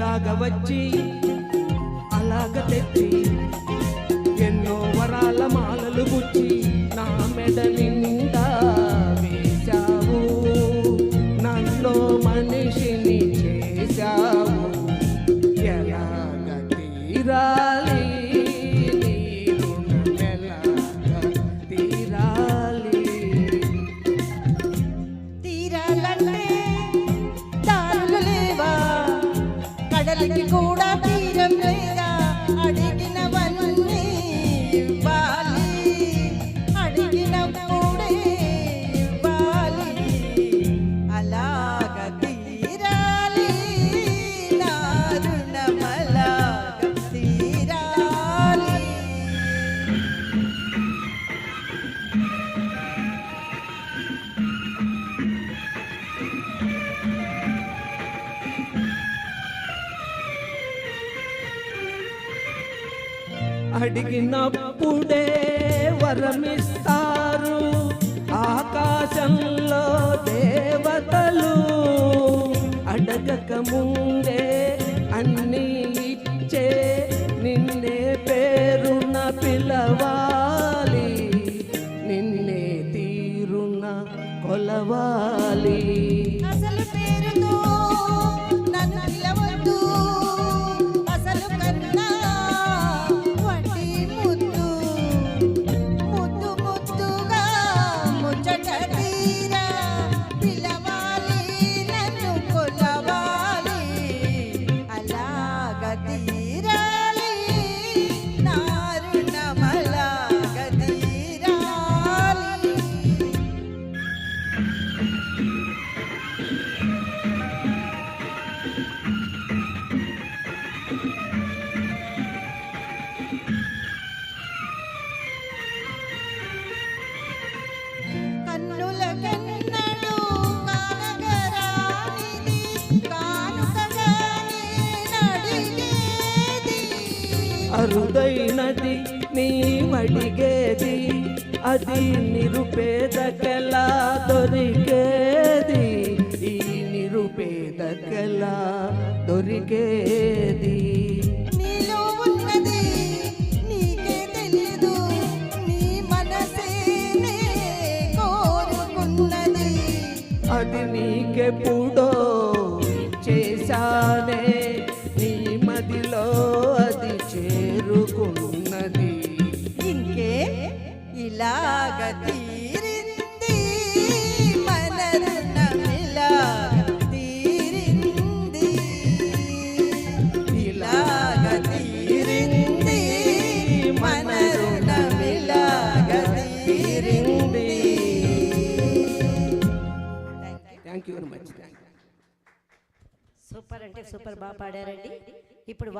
ఇలాగ వచ్చి అలాగ తెచ్చి ఎన్నో వరాల మాలలు గుచ్చి నా మెడ నిండా వేశావు, నన్ను మనిషిని చేశావు. ఎలాగ తీరాలి నీ రుణమెలాగ తీరాలి? తీరాలంటే దారులు లేవా, కడలికి కూడా తీరం లేదా? అడిగినవన్నీ ఇవ్వాలి, అడిగినప్పుడే ఇవ్వాలి. అలాగ తీరాలి నా రుణమలాగ తీరాలి. అడిగినప్పుడే వరమిస్తారు ఆకాశంలో దేవతలు, అడగక ముందే అన్నీ ఇచ్చే నిన్నే పేరున పిలవాలి, నిన్నే తీరున కొలవాలి. అసలు పేరుతో నన్ను పిలవద్దు, అసలు కన్నా వడ్డీ ముద్దు, ముద్దు ముద్దుగా ముచ్చట తీరా పిలవాలి, నన్ను కొలవాలి. అలాగ తీరాలి నా రుణమలాగ తీరాలి. కన్నులకెన్నడూ కానగరానిది కానుకగా నేనడిగేది. అరుదైనది నీ వడిగేది, అది నిరుపేదకెలా దొరికేది, ఈ నిరుపేదకెలా దొరికేది? నీలో ఉన్నది నీకే తెలీదు, నీ మనసేనే కోరుకున్నది. అది నీకెప్పుడో చేశానే, నీ మదిలో అది చేరుకున్నది. ఇంకే ఇలాగ తీరింది మన రుణమిలాగ తీరింది, ఇలాగ తీరింది మన రుణమిలాగ తీరింది. Thank you very much. Super అంటే సూపర్, బాగా పాడారండి. ఇప్పుడు